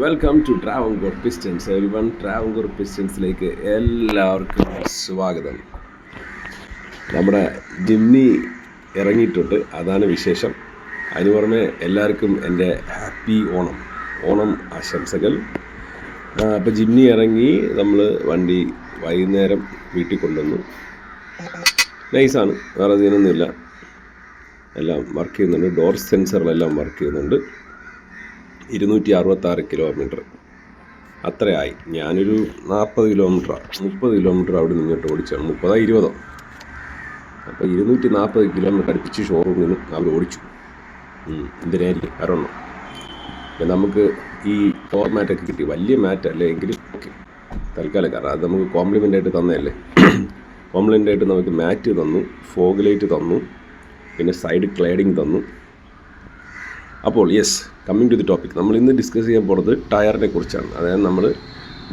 Welcome to Travancore pistons everyone. Travancore പിസ്റ്റൻസിലേക്ക് എല്ലാവർക്കും സ്വാഗതം. നമ്മുടെ ജിമ്മി ഇറങ്ങിയിട്ടുണ്ട്, അതാണ് വിശേഷം. അതിന് പുറമെ എല്ലാവർക്കും എൻ്റെ ഹാപ്പി ഓണം ആശംസകൾ. അപ്പോൾ ജിമ്മി ഇറങ്ങി, നമ്മൾ വണ്ടി വൈകുന്നേരം വീട്ടിൽ കൊണ്ടുവന്നു. നൈസാണ്, വേറെ ഇതിനൊന്നുമില്ല, എല്ലാം വർക്ക് ചെയ്യുന്നുണ്ട്. ഡോർ സെൻസറുകളെല്ലാം വർക്ക് ചെയ്യുന്നുണ്ട്. 266 കിലോമീറ്റർ അത്രയായി. ഞാനൊരു 30 കിലോമീറ്റർ അവിടെ നിന്നിട്ട് ഓടിച്ചാണ്. 30-20. അപ്പോൾ 240 കിലോമീറ്റർ അടുപ്പിച്ച് ഷോറൂമിൽ നിന്ന് അവർ ഓടിച്ചു. എന്തിനായിരിക്കും അറിയണം. അപ്പം നമുക്ക് ഈ ഫോർമാറ്റൊക്കെ കിട്ടി. വലിയ മാറ്റല്ലേ എങ്കിലും ഓക്കെ, തൽക്കാലം. കാരണം അത് നമുക്ക് കോംപ്ലിമെൻ്റായിട്ട് തന്നതല്ലേ. കോംപ്ലിമെൻ്റായിട്ട് നമുക്ക് മാറ്റ് തന്നു, ഫോഗ് ലൈറ്റ് തന്നു, പിന്നെ സൈഡ് ക്ലേഡിങ് തന്നു. അപ്പോൾ yes, coming to the topic. നമ്മൾ ഇന്ന് ഡിസ്കസ് ചെയ്യാൻ പോകുന്നത് ടയറിനെ കുറിച്ചാണ്. അതായത് നമ്മൾ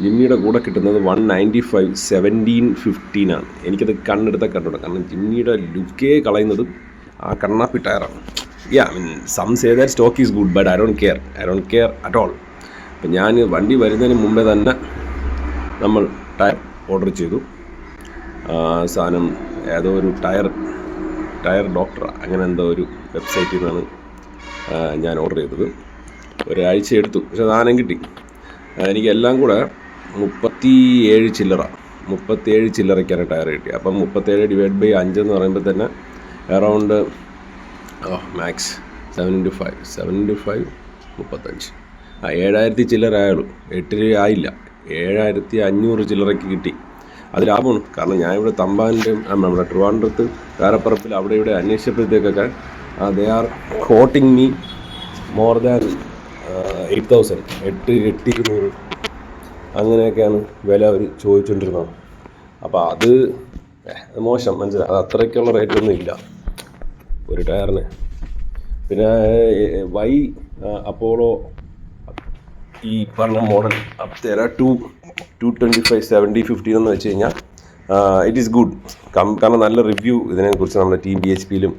ജിമ്മിയുടെ കൂടെ കിട്ടുന്നത് 195 17-15 ആണ്. എനിക്കത് കണ്ണെടുത്താൽ കണ്ടുകൂടാ, കാരണം ജിമ്മിയുടെ ലുക്കേ കളയുന്നത് ആ കണ്ണാപ്പി ടയറാണ്. Some say that stock is good, but I don't care at all. അപ്പം ഞാൻ വണ്ടി വരുന്നതിന് മുമ്പേ തന്നെ നമ്മൾ ടയർ ഓർഡർ ചെയ്തു. സാധനം ഏതോ ഒരു ടയർ ഡോക്ടർ അങ്ങനെ എന്തോ ഒരു വെബ്സൈറ്റിൽ നിന്നാണ് ഞാൻ ഓർഡർ ചെയ്തത്. ഒരാഴ്ച എടുത്തു, പക്ഷെ സാധനം കിട്ടി. എനിക്ക് എല്ലാം കൂടെ 37 ചില്ലറയ്ക്കാണ് ടയർ കിട്ടി. അപ്പം 37/5 എന്ന് പറയുമ്പോൾ തന്നെ അറൗണ്ട് മാക്സ് 7x5 35. 7000 ചില്ലറ ആയുള്ളൂ, 8 രൂപ ആയില്ല. 7500 ചില്ലറയ്ക്ക് കിട്ടി. അത് ലാഭമാണ്. കാരണം ഞാനിവിടെ തമ്പാൻ്റെ നമ്മുടെ ട്രിവാൻഡ്രത്ത് കാരപ്പറപ്പിൽ അവിടെ ഇവിടെ അന്വേഷിച്ചപ്പോഴത്തേക്കൊക്കെ they are quoting me more than 8,000, 8,200 അങ്ങനെയൊക്കെയാണ് വില അവർ ചോദിച്ചുകൊണ്ടിരുന്നത്. അപ്പോൾ അത് മോശം, മനസ്സിലായി. അത് അത്രയ്ക്കുള്ള റേറ്റൊന്നും ഇല്ല ഒരു ടയറിന്. പിന്നെ അപ്പോളോ ഈ പറഞ്ഞ മോഡൽ അപ്തേര 225 70-15 എന്ന് വെച്ച് കഴിഞ്ഞാൽ ഇറ്റ് ഈസ് ഗുഡ്. കാരണം നല്ല റിവ്യൂ ഇതിനെക്കുറിച്ച് നമ്മുടെ ടീം BHPയിലും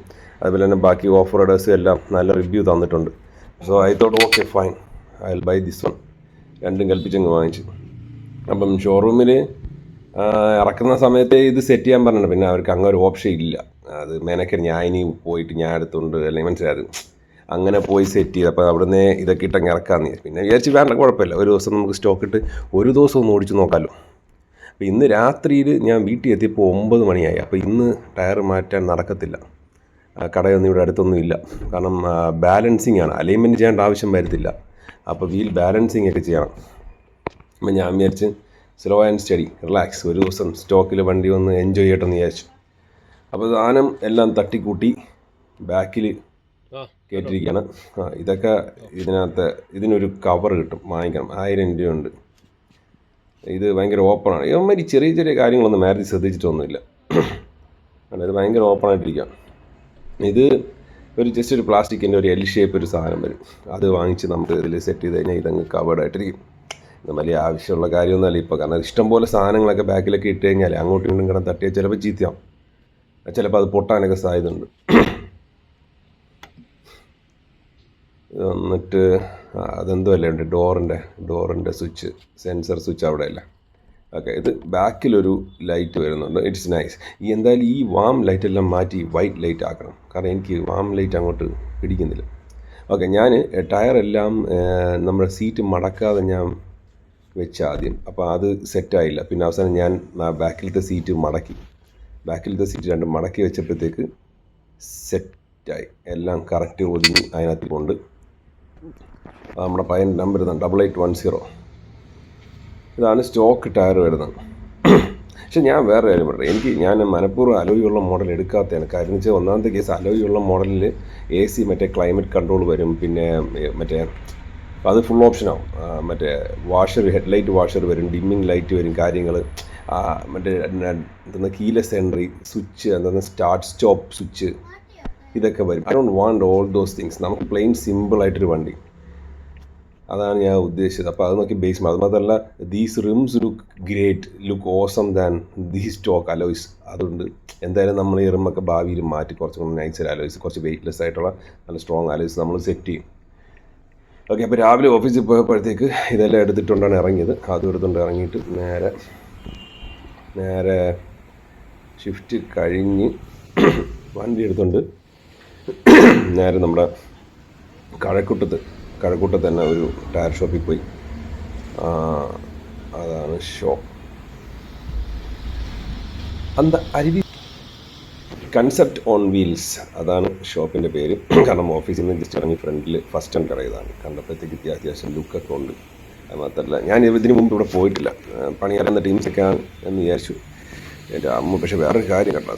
അതുപോലെ തന്നെ ബാക്കി ഓഫ് റോഡേഴ്സും എല്ലാം നല്ല റിവ്യൂ തന്നിട്ടുണ്ട്. So I thought okay fine, I will buy this one. രണ്ടും കൽപ്പിച്ചങ്ങ് വാങ്ങിച്ചു. അപ്പം ഷോറൂമിൽ ഇറക്കുന്ന സമയത്ത് ഇത് സെറ്റ് ചെയ്യാൻ പറഞ്ഞിട്ടുണ്ട്. പിന്നെ അവർക്ക് അങ്ങനെ ഒരു ഓപ്ഷൻ ഇല്ല. അത് മേനൊക്കെ ഞാൻ ഇനി പോയിട്ട് ഞാൻ എടുത്തുകൊണ്ട് അല്ലെങ്കിൽ മനസ്സിലായത് അങ്ങനെ പോയി സെറ്റ് ചെയ്ത്. അപ്പോൾ അവിടെ നിന്ന് ഇതൊക്കെ ഇട്ടങ്ങ് ഇറക്കാമെന്ന് പിന്നെ വിചാരിച്ച് വേണ്ട, കുഴപ്പമില്ല. ഒരു ദിവസം നമുക്ക് സ്റ്റോക്ക് ഇട്ട് ഒരു ദിവസം ഒന്ന് ഓടിച്ച് നോക്കാമല്ലോ. അപ്പോൾ ഇന്ന് രാത്രിയിൽ ഞാൻ വീട്ടിൽ എത്തിയപ്പോൾ 9 മണിയായി. അപ്പോൾ ഇന്ന് ടയർ മാറ്റാൻ നടക്കത്തില്ല. കടയൊന്നും ഇവിടെ അടുത്തൊന്നും ഇല്ല. കാരണം ബാലൻസിങ് ആണ്, അലൈൻമെൻറ്റ് ചെയ്യേണ്ട ആവശ്യം വരത്തില്ല. അപ്പോൾ വീൽ ബാലൻസിങ് ഒക്കെ ചെയ്യണം. അപ്പം ഞാൻ വിചാരിച്ച് സ്ലോ ആൻഡ് സ്റ്റഡി റിലാക്സ്, ഒരു ദിവസം സ്റ്റോക്കിൽ വണ്ടി ഒന്ന് എൻജോയ് ചെയ്യട്ടെന്ന് വിചാരിച്ചു. അപ്പോൾ സാധനം എല്ലാം തട്ടിക്കൂട്ടി ബാക്കിൽ കയറ്റിയിരിക്കുകയാണ്. ഇതൊക്കെ ഇതിനൊരു കവർ കിട്ടും, വാങ്ങിക്കണം. 1000 രൂപയുണ്ട്. ഇത് ഭയങ്കര ഓപ്പണാണ്. ഇവന്മാർ ചെറിയ കാര്യങ്ങളൊന്നും മാരുതി ശ്രദ്ധിച്ചിട്ടൊന്നുമില്ല. ഇത് ഭയങ്കര ഓപ്പണായിട്ടിരിക്കുക. ഇത് ജസ്റ്റ് ഒരു പ്ലാസ്റ്റിക്കിൻ്റെ ഒരു എൽ ഷേപ്പ് ഒരു സാധനം വരും. അത് വാങ്ങിച്ച് നമുക്ക് ഇതിൽ സെറ്റ് ചെയ്ത് കഴിഞ്ഞാൽ ഇതങ്ങ് കവേർഡായിട്ടിരിക്കും. ഇത് വലിയ ആവശ്യമുള്ള കാര്യമൊന്നുമല്ല ഇപ്പോൾ. കാരണം ഇഷ്ടംപോലെ സാധനങ്ങളൊക്കെ ബാക്കിലൊക്കെ ഇട്ട് കഴിഞ്ഞാൽ അങ്ങോട്ടും ഇങ്ങോട്ടും കിടന്ന് തട്ടിയാൽ ചിലപ്പോൾ ചീത്തയാവും, ചിലപ്പോൾ അത് പൊട്ടാനൊക്കെ സാധ്യതയുണ്ട്. എന്നിട്ട് അതെന്തോ അല്ലേ ഉണ്ട്, ഡോറിൻ്റെ സ്വിച്ച്, സെൻസർ സ്വിച്ച് അവിടെ അല്ല. ഓക്കെ, ഇത് ബാക്കിലൊരു ലൈറ്റ് വരുന്നുണ്ട്. It's nice. എന്തായാലും ഈ വാം ലൈറ്റെല്ലാം മാറ്റി വൈറ്റ് ലൈറ്റ് ആക്കണം. കാരണം എനിക്ക് വാം ലൈറ്റ് അങ്ങോട്ട് പിടിക്കുന്നില്ല. ഓക്കെ, ഞാൻ ടയറെല്ലാം നമ്മുടെ സീറ്റ് മടക്കാതെ ഞാൻ വെച്ച ആദ്യം. അപ്പോൾ അത് സെറ്റായില്ല. പിന്നെ അവസാനം ഞാൻ ബാക്കിലത്തെ സീറ്റ് രണ്ടും മടക്കി വെച്ചപ്പോഴത്തേക്ക് സെറ്റായി. എല്ലാം കറക്റ്റ് ഒതുങ്ങി അതിനകത്ത് കൊണ്ട്. നമ്മുടെ പയ്യൻ നമ്പർ ഇതാണ് 8810. ഇതാണ് സ്റ്റോക്ക് ടയർ വരുന്നത്. പക്ഷെ ഞാൻ വേറെ കാര്യം പറയാം. ഞാൻ മനഃപൂർവ്വം അലോയുള്ള മോഡൽ എടുക്കാത്തതാണ്. കാര്യം വെച്ചാൽ ഒന്നാമത്തെ കേസ്, അലോയുള്ള മോഡലിൽ AC മറ്റേ ക്ലൈമറ്റ് കൺട്രോൾ വരും. പിന്നെ മറ്റേ അത് ഫുൾ ഓപ്ഷനാവും. മറ്റേ ഹെഡ്ലൈറ്റ് വാഷർ വരും, ഡിമ്മിങ് ലൈറ്റ് വരും, കാര്യങ്ങൾ മറ്റേ keyless entry switch, start stop switch, ഇതൊക്കെ വരും. I don't want all those things. നമുക്ക് പ്ലെയിൻ സിമ്പിളായിട്ടൊരു വണ്ടി, അതാണ് ഞാൻ ഉദ്ദേശിച്ചത്. അപ്പോൾ അത് നോക്കി ബേസ് അത് മാത്രമല്ല, these റിംസ് look awesome than these stock alloys. അതുകൊണ്ട് എന്തായാലും നമ്മൾ ഈ റിമ്മൊക്കെ ഭാവിയിൽ മാറ്റി കുറച്ചും കൂടി നൈസർ അലോയ്സ്, കുറച്ച് വെയ്റ്റ്ലെസ് ആയിട്ടുള്ള നല്ല സ്ട്രോങ് അലോയ്സ് നമ്മൾ സെറ്റ് ചെയ്യും. ഓക്കെ, അപ്പോൾ രാവിലെ ഓഫീസിൽ പോയപ്പോഴത്തേക്ക് ഇതെല്ലാം എടുത്തിട്ടുണ്ടാണ് ഇറങ്ങിയത്. അതും എടുത്തുകൊണ്ട് ഇറങ്ങിയിട്ട് നേരെ ഷിഫ്റ്റ് കഴിഞ്ഞ് വണ്ടി എടുത്തുകൊണ്ട് നേരെ നമ്മുടെ കഴക്കൂട്ടത്ത് തന്നെ ഒരു ടയർ ഷോപ്പിൽ പോയി. അതാണ് ഷോപ്പ്. അരുവി കൺസെപ്റ്റ് ഓൺ വീൽസ്, അതാണ് ഷോപ്പിൻ്റെ പേര്. കാരണം ഓഫീസിൽ നിന്ന് ജസ്റ്റ് ഇറങ്ങി ഫ്രണ്ടിൽ ഫസ്റ്റ് എൻ്റർ ചെയ്തതാണ്. കണ്ടപ്പോഴത്തേക്ക് അത്യാവശ്യം ലുക്കൊക്കെ ഉണ്ട്. അത് മാത്രമല്ല, ഞാൻ ഇതിന് മുമ്പ് ഇവിടെ പോയിട്ടില്ല. പണിയാറുന്ന ടീംസൊക്കെയാണ് എന്ന് വിചാരിച്ചു. എൻ്റെ അമ്മ പക്ഷേ വേറൊരു കാര്യം കേട്ടോ,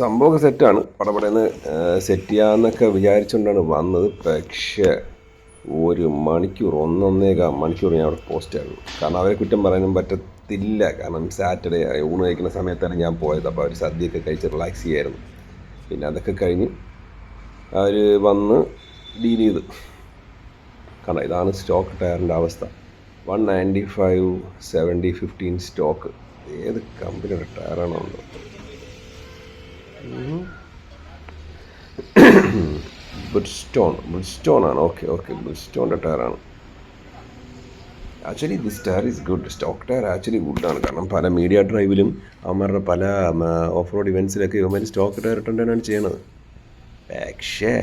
സംഭവമൊക്കെ സെറ്റാണ്. പടപടയെന്ന് സെറ്റ് ചെയ്യാമെന്നൊക്കെ വിചാരിച്ചുകൊണ്ടാണ് വന്നത്. പക്ഷേ 1.5 മണിക്കൂർ ഞാൻ അവിടെ പോസ്റ്റായിരുന്നു. കാരണം അവരെ കുറ്റം പറയാനും പറ്റത്തില്ല. കാരണം സാറ്റർഡേ ഊണ് കഴിക്കുന്ന സമയത്താണ് ഞാൻ പോയത്. അപ്പോൾ അവർ സദ്യയൊക്കെ കഴിച്ച് റിലാക്സ് ചെയ്യായിരുന്നു. പിന്നെ അതൊക്കെ കഴിഞ്ഞ് അവർ വന്ന് ഡീൽ ചെയ്ത്. കാരണം ഇതാണ് സ്റ്റോക്ക് ടയറിൻ്റെ അവസ്ഥ. 195 70 15 സ്റ്റോക്ക്. ഏത് കമ്പനിയുടെ ടയറാണോ ഉണ്ടോ? ബ്രിഡ്സ്റ്റോൺ ആണ്. ഓക്കെ ബ്രിഡ്സ്റ്റോണിൻ്റെ ടയറാണ്. Actually this tyre is good. Stock tyre actually ഗുഡാണ്. കാരണം പല മീഡിയ ഡ്രൈവിലും അവന്മാരുടെ പല ഓഫ് റോഡ് ഇവൻറ്റ്സിലൊക്കെ ഇവന്മാർ സ്റ്റോക്ക് ടയർ ഇട്ടുകൊണ്ടാണ് ചെയ്യണത്. പക്ഷേ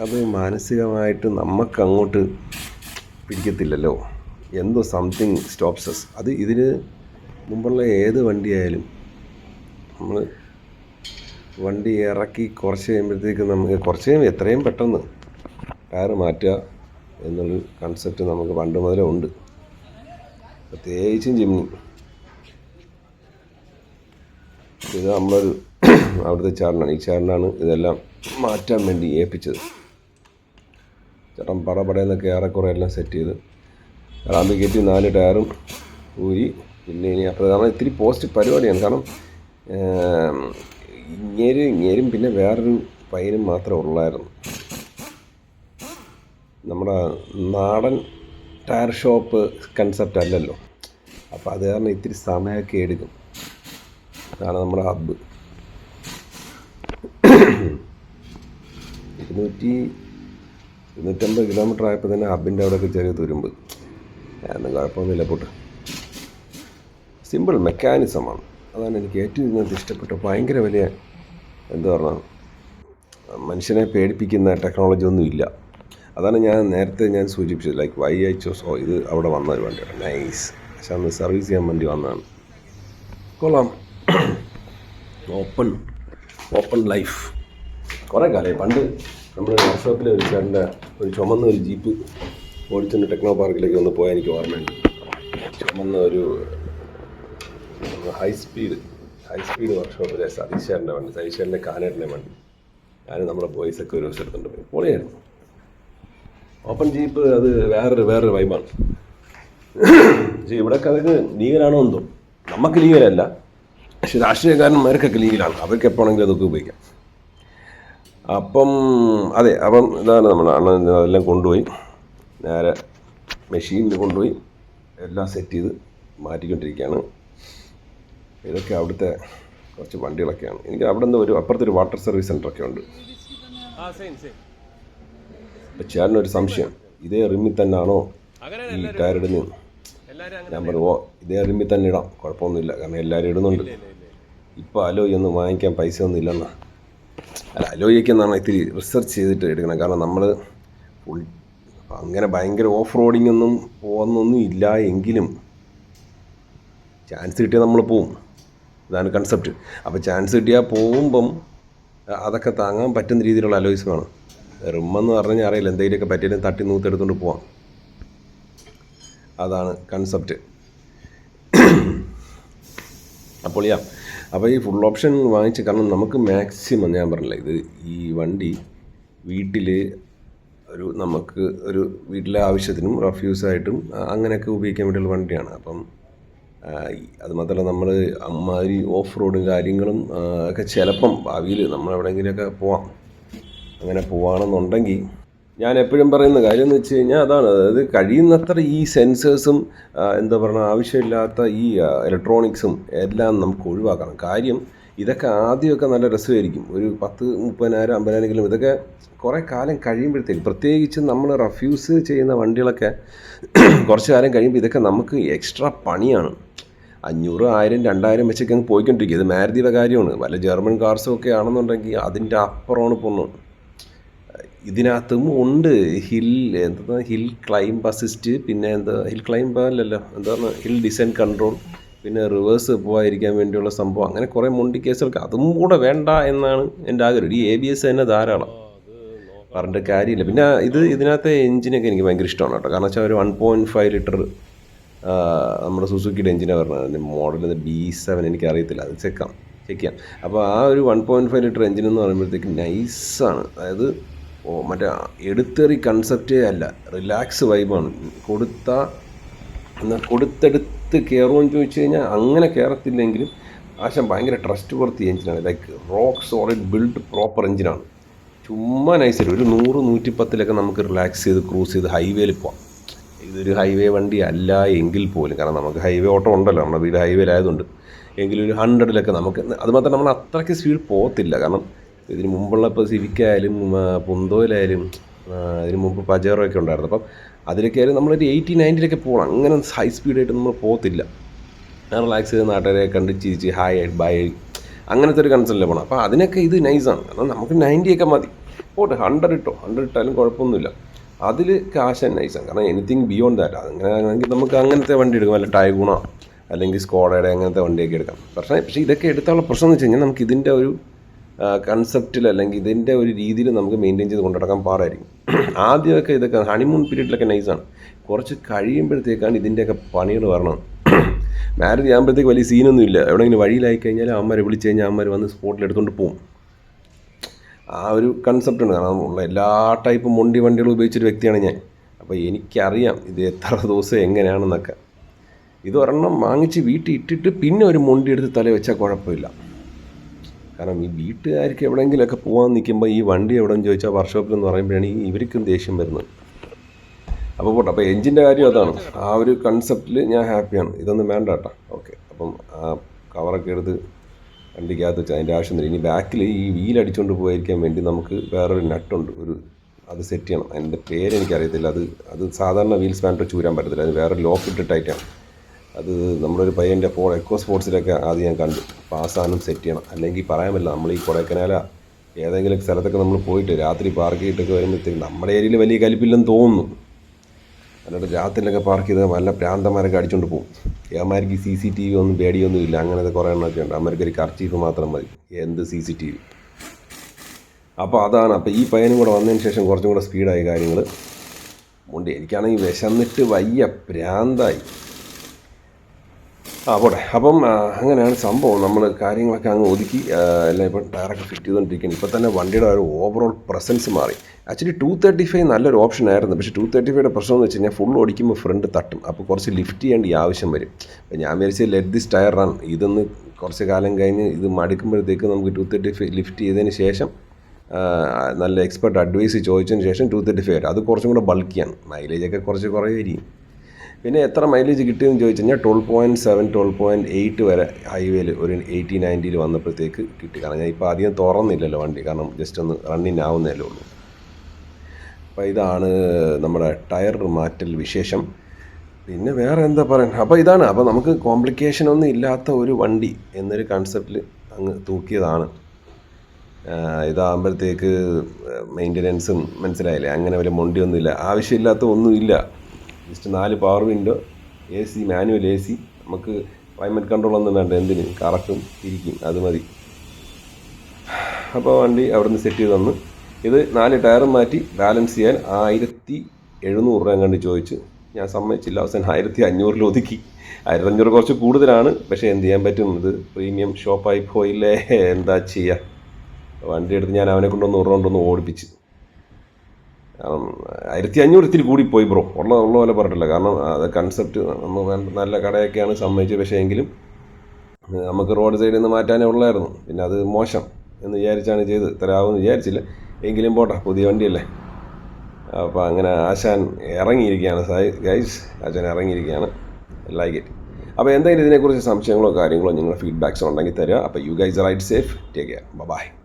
അത് മാനസികമായിട്ട് നമുക്കങ്ങോട്ട് പിടിക്കത്തില്ലല്ലോ. എന്തോ സംതിങ് സ്റ്റോപ്സസ്. അത് ഇതിന് മുമ്പുള്ള ഏത് വണ്ടിയായാലും നമ്മൾ വണ്ടി ഇറക്കി കുറച്ച് കഴിയുമ്പോഴത്തേക്ക് നമുക്ക് എത്രയും പെട്ടെന്ന് ടയർ മാറ്റുക എന്നൊരു കൺസെപ്റ്റ് നമുക്ക് പണ്ട് മുതലേ ഉണ്ട്. പ്രത്യേകിച്ചും ജിമ്നി. ഇത് നമ്മളൊരു അവിടുത്തെ ചേട്ടനാണ്. ഈ ചേട്ടനാണ് ഇതെല്ലാം മാറ്റാൻ വേണ്ടി ഏൽപ്പിച്ചത്. ചേട്ടൻ പടപടയെന്നൊക്കെ ഏറെക്കുറെ എല്ലാം സെറ്റ് ചെയ്ത് റാമ്പി കയറ്റി 4 ടയറും ഊരി. പിന്നെ ഇനി അപ്പോൾ കാരണം ഇത്തിരി പോസ്റ്റ് പരിപാടിയാണ്. കാരണം ഇങ്ങേരും പിന്നെ വേറൊരു പയ്യനും മാത്രമേ ഉള്ളായിരുന്നു. നമ്മുടെ നാടൻ ടയർ ഷോപ്പ് കൺസെപ്റ്റ് അല്ലല്ലോ. അപ്പോൾ അത് കാരണം ഇത്തിരി സമയമൊക്കെ എടുക്കും. അതാണ് നമ്മുടെ ഹബ്ബ്. 250 കിലോമീറ്റർ ആയപ്പോൾ തന്നെ ഹബിൻ്റെ അവിടെയൊക്കെ ചെറിയ തുരുമ്പ്. ഒന്നും കുഴപ്പമൊന്നുമില്ല. പോട്ട് സിമ്പിൾ മെക്കാനിസമാണ്. അതാണ് എനിക്ക് ഏറ്റവും ഇതിനകത്ത് ഇഷ്ടപ്പെട്ടു. ഭയങ്കര വലിയ എന്താ പറഞ്ഞാൽ മനുഷ്യനെ പേടിപ്പിക്കുന്ന ടെക്നോളജി ഒന്നും ഇല്ല. അതാണ് നേരത്തെ ഞാൻ സൂചിപ്പിച്ചത്. ലൈക്ക് YHO ഇത് അവിടെ വന്ന ഒരു വണ്ടിയാണ്. നൈസ്. പക്ഷെ അന്ന് സർവീസ് ചെയ്യാൻ വേണ്ടി വന്നതാണ്. കൊള്ളാം. Open life. കുറേ കാലമായി. പണ്ട് നമ്മുടെ വർക്ക്ഷോപ്പിൽ ഒരു ചേട്ടൻ്റെ ഒരു ചുമന്ന ഒരു ജീപ്പ് ഓടിച്ചുകൊണ്ട് ടെക്നോ പാർക്കിലേക്ക് ഒന്ന് പോയാൽ എനിക്ക് ഓർമ്മയുണ്ട്. ചുമന്ന ഒരു ഹൈ സ്പീഡ് വർക്ക്ഷോപ്പിലെ സതീശേട്ടൻ്റെ വണ്ടി, സതീശേട്ടൻ്റെ കാനേട്ടൻ്റെ വണ്ടി. ഞാൻ നമ്മുടെ ബോയ്സൊക്കെ ഒരു ദിവസം എടുത്തുകൊണ്ട് പോയി. പൊളിയായിരുന്നു. ഓപ്പൺ ജീപ്പ് അത് വേറൊരു വൈബാണ്. പക്ഷേ ഇവിടെയൊക്കെ അതൊക്കെ ലീഗലാണോ എന്തോ. നമുക്ക് ലീഗലല്ല, പക്ഷെ രാഷ്ട്രീയക്കാരന്മാർക്കൊക്കെ ലീഗലാണ്. അവർക്ക് എപ്പോഴെങ്കിലും അതൊക്കെ ഉപയോഗിക്കാം. അപ്പം ഇതാണ് നമ്മൾ അണ്ണൻ അതെല്ലാം കൊണ്ടുപോയി നേരെ മെഷീനിൽ കൊണ്ടുപോയി എല്ലാം സെറ്റ് ചെയ്ത് മാറ്റിക്കൊണ്ടിരിക്കുകയാണ്. ഇതൊക്കെ അവിടുത്തെ കുറച്ച് വണ്ടികളൊക്കെയാണ്. എനിക്ക് അവിടെ നിന്ന് അപ്പുറത്തൊരു വാട്ടർ സർവീസ് സെൻ്ററൊക്കെ ഉണ്ട്. അപ്പം ചേട്ടനൊരു സംശയം, ഇതേ റിമ്മിൽ തന്നെയാണോ ഈ ടയർ ഇടുന്നത്? ഞാൻ പറഞ്ഞു ഇതേ റിമ്മിൽ തന്നെ ഇടാം, കുഴപ്പമൊന്നുമില്ല. കാരണം എല്ലാവരും ഇടുന്നുണ്ട്. ഇപ്പോൾ അലോയ് ഒന്നും വാങ്ങിക്കാൻ പൈസ ഒന്നും ഇല്ലെന്നാ. അലോയ്ക്ക് എന്നാണ് ഇത്തിരി റിസർച്ച് ചെയ്തിട്ട് എടുക്കണം. കാരണം നമ്മൾ അങ്ങനെ ഭയങ്കര ഓഫ് റോഡിങ് ഒന്നും പോകുന്നൊന്നും ഇല്ല. എങ്കിലും ചാൻസ് കിട്ടിയാൽ നമ്മൾ പോവും. ഇതാണ് കൺസെപ്റ്റ്. അപ്പോൾ ചാൻസ് കിട്ടിയാൽ പോകുമ്പം അതൊക്കെ താങ്ങാൻ പറ്റുന്ന രീതിയിലുള്ള അലോയ്സ് വേണം. റിമ്മെന്ന് പറഞ്ഞാൽ അറിയില്ല, എന്തെങ്കിലുമൊക്കെ പറ്റിയാലും തട്ടി നൂത്തെടുത്തുകൊണ്ട് പോവാം. അതാണ് കൺസെപ്റ്റ്. അപ്പോൾ ഈ ഫുൾ ഓപ്ഷൻ വാങ്ങിച്ച്, കാരണം നമുക്ക് മാക്സിമം ഞാൻ പറഞ്ഞില്ല, ഇത് ഈ വണ്ടി നമുക്ക് ഒരു വീട്ടിലെ ആവശ്യത്തിനും റഫ്യൂസായിട്ടും അങ്ങനെയൊക്കെ ഉപയോഗിക്കാൻ വേണ്ടിയുള്ള വണ്ടിയാണ്. അപ്പം അത് മാത്രമല്ല, നമ്മൾ അമ്മാതിരി ഓഫ് റോഡും കാര്യങ്ങളും ഒക്കെ ചിലപ്പം ഭാവിയിൽ നമ്മൾ എവിടെയെങ്കിലുമൊക്കെ പോവാം. അങ്ങനെ പോവുകയാണെന്നുണ്ടെങ്കിൽ ഞാൻ എപ്പോഴും പറയുന്ന കാര്യം എന്ന് വെച്ച് കഴിഞ്ഞാൽ അതാണ്, അതായത് കഴിയുന്നത്ര ഈ സെൻസേഴ്സും ആവശ്യമില്ലാത്ത ഈ ഇലക്ട്രോണിക്സും എല്ലാം നമുക്ക് ഒഴിവാക്കണം. കാര്യം ഇതൊക്കെ ആദ്യമൊക്കെ നല്ല രസമായിരിക്കും, ഒരു 10,000-30,000 50,000 കിലോ. ഇതൊക്കെ കുറേ കാലം കഴിയുമ്പോഴത്തേക്ക്, പ്രത്യേകിച്ച് നമ്മൾ റഫ്യൂസ് ചെയ്യുന്ന വണ്ടികളൊക്കെ കുറച്ച് കാലം കഴിയുമ്പോൾ ഇതൊക്കെ നമുക്ക് എക്സ്ട്രാ പണിയാണ്. 500, 1000, 2000 വെച്ചൊക്കെ അങ്ങ് പോയിക്കൊണ്ടിരിക്കും. ഇത് മാരുതിയുടെ കാര്യമാണ്. വല്ല ജർമ്മൻ കാർസും ഒക്കെ ആണെന്നുണ്ടെങ്കിൽ അതിൻ്റെ അപ്പുറമാണ് പോകുന്നത്. ഇതിനകത്തും ഉണ്ട് ഹിൽ ക്ലൈംബ് അസിസ്റ്റ്, പിന്നെ ഹിൽ ക്ലൈംബ് അല്ലല്ലോ, ഹിൽ ഡിസൈൻ കൺട്രോൾ, പിന്നെ റിവേഴ്സ് പോകാതിരിക്കാൻ വേണ്ടിയുള്ള സംഭവം. അങ്ങനെ കുറേ മൊണ്ടി കേസുകൾക്ക് അതും കൂടെ വേണ്ട എന്നാണ് എൻ്റെ ആഗ്രഹം. ഈ ABS തന്നെ ധാരാളം, പറഞ്ഞിട്ട് കാര്യമില്ല. പിന്നെ ഇതിനകത്തെ എഞ്ചിനൊക്കെ എനിക്ക് ഭയങ്കര ഇഷ്ടമാണ് കേട്ടോ. കാരണം വെച്ചാൽ ഒരു 1.5 ലിറ്റർ നമ്മുടെ സുസുക്കിയുടെ എഞ്ചിനാണ് പറഞ്ഞത്. അതിൻ്റെ മോഡൽ B7 എനിക്കറിയത്തില്ല, അത് ചെക്ക് ചെയ്യാം. അപ്പോൾ ആ ഒരു 1.5 ലിറ്റർ എഞ്ചിൻ എന്ന് പറയുമ്പോഴത്തേക്ക് നൈസാണ്. അതായത് മറ്റേ എടുത്തെറി കൺസെപ്റ്റേ അല്ല, റിലാക്സ് വൈബാണ്. കൊടുത്തെടുത്ത് കയറുമെന്ന് ചോദിച്ചു കഴിഞ്ഞാൽ അങ്ങനെ കയറത്തില്ലെങ്കിലും ആശം ഭയങ്കര ട്രസ്റ്റ് വർത്തി എഞ്ചിനാണ്. Like rock solid build proper എഞ്ചിനാണ്. ചുമ്മാ നൈസായിട്ട് ഒരു 100-110 നമുക്ക് റിലാക്സ് ചെയ്ത് ക്രൂസ് ചെയ്ത് ഹൈവേയിൽ പോകാം. ഇതൊരു ഹൈവേ വണ്ടി അല്ല എങ്കിൽ പോലും, കാരണം നമുക്ക് ഹൈവേ ഓട്ടം ഉണ്ടല്ലോ, നമ്മുടെ വീട് ഹൈവേയിലായതുകൊണ്ട്, എങ്കിലും ഒരു 100 നമുക്ക്, അതുമാത്രം നമ്മൾ അത്രയ്ക്ക് സ്പീഡ് പോകത്തില്ല. കാരണം ഇതിന് മുമ്പുള്ള ഇപ്പോൾ സിവിക്കായാലും പുന്തോയിലായാലും ഇതിന് മുമ്പ് പജേറോ ഒക്കെ ഉണ്ടായിരുന്നു. അപ്പം അതിലൊക്കെ ആയാലും നമ്മളൊരു 80-90 പോകണം. അങ്ങനെ ഹൈ സ്പീഡായിട്ട് നമ്മൾ പോകത്തില്ല. റിലാക്സ് ചെയ്ത് നാട്ടുകാരെ കണ്ട് ചിരിച്ച് ഹായ് ബൈ അങ്ങനത്തെ ഒരു കൺസെപ്റ്റിൽ പോകണം. അപ്പോൾ അതിനൊക്കെ ഇത് നൈസാണ്. കാരണം നമുക്ക് 90 മതി, പോട്ടെ 100 ഇട്ടാലും കുഴപ്പമൊന്നുമില്ല. അതിൽ കാശ് നൈസാണ്. കാരണം എനിത്തിങ് ബിയോണ്ട് ദാറ്റ്, അങ്ങനെ ആണെങ്കിൽ നമുക്ക് അങ്ങനത്തെ വണ്ടി എടുക്കാം, അല്ല ടൈഗൂണോ അല്ലെങ്കിൽ സ്കോഡയുടെ അങ്ങനത്തെ വണ്ടിയൊക്കെ എടുക്കാം. പക്ഷേ ഇതൊക്കെ എടുത്താലുള്ള പ്രശ്നം എന്ന് വെച്ച് കഴിഞ്ഞാൽ നമുക്ക് ഇതിൻ്റെ ഒരു കൺസെപ്റ്റിൽ അല്ലെങ്കിൽ ഇതിൻ്റെ ഒരു രീതിയിൽ നമുക്ക് മെയിൻറ്റെയിൻ ചെയ്ത് കൊണ്ടുനടക്കാൻ പാടായിരിക്കും. ആദ്യമൊക്കെ ഇതൊക്കെ ഹണിമൂൺ പീരീഡിലൊക്കെ നൈസാണ്. കുറച്ച് കഴിയുമ്പോഴത്തേക്കാണ് ഇതിൻ്റെയൊക്കെ പണികൾ വരണം. മാരുതി ആകുമ്പോഴത്തേക്ക് വലിയ സീനൊന്നും ഇല്ല. എവിടെയെങ്കിലും വഴിയിലായി കഴിഞ്ഞാൽ അമ്മമാരെ വിളിച്ച് കഴിഞ്ഞാൽ അമ്മമാർ വന്ന് സ്പോട്ടിൽ എടുത്തുകൊണ്ട് പോകും. ആ ഒരു കൺസെപ്റ്റ് ഉണ്ട്. കാരണം ഉള്ള എല്ലാ ടൈപ്പ് മൊണ്ടി വണ്ടികളും ഉപയോഗിച്ചൊരു വ്യക്തിയാണ് ഞാൻ. അപ്പോൾ എനിക്കറിയാം ഇത് എത്ര ദിവസം എങ്ങനെയാണെന്നൊക്കെ. ഇത് ഒരെണ്ണം വാങ്ങിച്ച് വീട്ടിൽ ഇട്ടിട്ട് പിന്നെ ഒരു മൊണ്ടി എടുത്ത് തല വെച്ചാൽ കുഴപ്പമില്ല. കാരണം ഈ വീട്ടുകാർക്ക് എവിടെയെങ്കിലുമൊക്കെ പോകാൻ നിൽക്കുമ്പോൾ ഈ വണ്ടി എവിടെയെന്ന് ചോദിച്ചാൽ വർക്ക്ഷോപ്പിലെന്ന് പറയുമ്പോഴാണ് ഇവർക്കും ദേഷ്യം വരുന്നത്. അപ്പോൾ പോട്ടെ. അപ്പോൾ എഞ്ചിൻ്റെ കാര്യം അതാണ്. ആ ഒരു കൺസെപ്റ്റിൽ ഞാൻ ഹാപ്പിയാണ്. ഇതൊന്നും വേണ്ട കേട്ടോ. ഓക്കെ. അപ്പം ആ കവറൊക്കെ എടുത്ത് വണ്ടിക്കകത്ത് വെച്ചാൽ അതിൻ്റെ ആവശ്യമൊന്നുമില്ല. ഇനി ബാക്കിൽ ഈ വീലടിച്ചുകൊണ്ട് പോയിരിക്കാൻ വേണ്ടി നമുക്ക് വേറൊരു നട്ടുണ്ട്, അത് സെറ്റ് ചെയ്യണം. അതിൻ്റെ പേരെനിക്കറിയത്തില്ല. അത് സാധാരണ വീൽ സ്പാനർ ചൂരാൻ പറ്റത്തില്ല. അത് വേറെ ലോക്ക് ഇട്ടിട്ടായിട്ടാണ്. അത് നമ്മളൊരു പയ്യൻ്റെ എക്കോ സ്പോർട്സിലൊക്കെ ആദ്യം ഞാൻ കണ്ടു. അപ്പോൾ ആ സാധനം സെറ്റ് ചെയ്യണം. അല്ലെങ്കിൽ പറയാൻ പറ്റില്ല. നമ്മൾ ഈ കൊടൈക്കനാല ഏതെങ്കിലും സ്ഥലത്തൊക്കെ നമ്മൾ പോയിട്ട് രാത്രി പാർക്ക് ചെയ്തിട്ടൊക്കെ വരുമ്പോഴത്തേക്ക് നമ്മുടെ ഏരിയയിൽ വലിയ കലിപ്പില്ലെന്ന് തോന്നുന്നു. എന്നിട്ട് രാത്രിയിലൊക്കെ പാർക്ക് ചെയ്ത് നല്ല പ്രാന്തന്മാരൊക്കെ അടിച്ചുകൊണ്ട് പോകും. ഏമാർക്ക് CCTV ഒന്നും പേടിയൊന്നും ഇല്ല. അങ്ങനത്തെ കുറേ എണ്ണമൊക്കെ ഉണ്ട്. അമ്മയ്ക്കൊരു കർച്ചീഫ് മാത്രം മതി, എന്ത് CCTV. അപ്പോൾ അതാണ്. അപ്പോൾ ഈ പയ്യനും കൂടെ വന്നതിന് ശേഷം കുറച്ചും കൂടെ സ്പീഡായി കാര്യങ്ങൾ. മുണ്ടി എനിക്കാണെങ്കിൽ വിശന്നിട്ട് വയ്യ, പ്രാന്തായി. പോട്ടെ. അപ്പം അങ്ങനെയാണ് സംഭവം. നമ്മൾ കാര്യങ്ങളൊക്കെ അങ്ങ് ഒതുക്കി എല്ലാം ഇപ്പം ടയറൊക്കെ ഫിറ്റ് ചെയ്തുകൊണ്ടിരിക്കുകയാണ്. ഇപ്പോൾ തന്നെ വണ്ടിയുടെ ഒരു ഓവറോൾ പ്രസൻസ് മാറി. ആക്ച്വലി 235 നല്ലൊരു ഓപ്ഷൻ ആയിരുന്നു. പക്ഷേ 235യുടെ പ്രശ്നം എന്ന് വെച്ച് കഴിഞ്ഞാൽ ഫുൾ ഓടിക്കുമ്പോൾ ഫ്രണ്ട് തട്ടും. അപ്പോൾ കുറച്ച് ലിഫ്റ്റ് ചെയ്യേണ്ട ആവശ്യം വരും. അപ്പോൾ ഞാൻ വിചാരിച്ച് ലെറ്റ് ദിസ് ടയർ റൺ, ഇതൊന്ന് കുറച്ച് കാലം കഴിഞ്ഞ് ഇത് മടുക്കുമ്പോഴത്തേക്ക് നമുക്ക് 235 ലിഫ്റ്റ് ചെയ്തതിന് ശേഷം നല്ല എക്സ്പെർട്ട് അഡ്വൈസ് ചോദിച്ചതിന് ശേഷം 235 വരും. അത് കുറച്ചും കൂടെ ബൾക്കിയാണ്. മൈലേജൊക്കെ കുറച്ച് കുറവായിരിക്കും. പിന്നെ എത്ര മൈലേജ് കിട്ടിയെന്ന് ചോദിച്ചു കഴിഞ്ഞാൽ 12.7, 12.8 വരെ ഹൈവേയിൽ ഒരു 80-90 വന്നപ്പോഴത്തേക്ക് കിട്ടി. കാരണം ഞാൻ ഇപ്പോൾ അധികം തുറന്നില്ലല്ലോ വണ്ടി, കാരണം ജസ്റ്റ് ഒന്ന് റണ്ണിങ് ആവുന്നതല്ലേ ഉള്ളൂ. അപ്പോൾ ഇതാണ് നമ്മുടെ ടയർ മാറ്റൽ വിശേഷം. പിന്നെ വേറെ എന്താ പറയാൻ. അപ്പോൾ ഇതാണ്. അപ്പോൾ നമുക്ക് കോംപ്ലിക്കേഷനൊന്നും ഇല്ലാത്ത ഒരു വണ്ടി എന്നൊരു കൺസെപ്റ്റിൽ അങ്ങ് തൂക്കിയതാണ്. ഇതാകുമ്പോഴത്തേക്ക് മെയിൻ്റനൻസും മനസ്സിലായില്ലേ, അങ്ങനെ വലിയ മൊണ്ടിയൊന്നുമില്ല, ആവശ്യമില്ലാത്ത ഒന്നുമില്ല. Just 4 power window, AC, manual AC. നമുക്ക് ക്ലൈമറ്റ് കൺട്രോൾ ഒന്നും വേണ്ട, എന്തിന് കറക്കും തിരിക്കും, അത് മതി. അപ്പോൾ വണ്ടി അവിടെ നിന്ന് സെറ്റ് ചെയ്ത് തന്നു. ഇത് 4 ടയറും മാറ്റി ബാലൻസ് ചെയ്യാൻ 1,700 രൂപ കണ്ട് ചോദിച്ചു. ഞാൻ സമ്മതിച്ചില്ല. അവസാനം 1,500 ഒതുക്കി. 1,500 കുറച്ച് കൂടുതലാണ്, പക്ഷേ എന്ത് ചെയ്യാൻ പറ്റും, ഇത് പ്രീമിയം ഷോപ്പായി പോയില്ലേ, എന്താ ചെയ്യുക. വണ്ടി എടുത്ത് ഞാൻ അവനെ കൊണ്ടൊന്ന് ഉറകൊണ്ടൊന്ന് ഓടിപ്പിച്ച്. 1,500 ഇത്തിരി കൂടിപ്പോയി ബ്രോ, ഉള്ള പോലെ പറഞ്ഞിട്ടില്ല. കാരണം അത് കൺസെപ്റ്റ് നമ്മൾ നല്ല കടയൊക്കെയാണ് സമ്മതിച്ചത്. പക്ഷേ എങ്കിലും നമുക്ക് റോഡ് സൈഡിൽ നിന്ന് മാറ്റാനേ ഉള്ളായിരുന്നു. പിന്നെ അത് മോശം എന്ന് വിചാരിച്ചാണ് ചെയ്ത് തരാമെന്ന് വിചാരിച്ചില്ല. എങ്കിലും പോട്ടെ, പുതിയ വണ്ടിയല്ലേ. അപ്പോൾ അങ്ങനെ ആശാൻ ഇറങ്ങിയിരിക്കുകയാണ്. ഗൈസ്, ആശാൻ ഇറങ്ങിയിരിക്കുകയാണ്. Like it. അപ്പോൾ എന്തെങ്കിലും ഇതിനെക്കുറിച്ച് സംശയങ്ങളോ കാര്യങ്ങളോ നിങ്ങളുടെ ഫീഡ്ബാക്സോ ഉണ്ടെങ്കിൽ തരിക. അപ്പോൾ you guys ride safe, take care, by.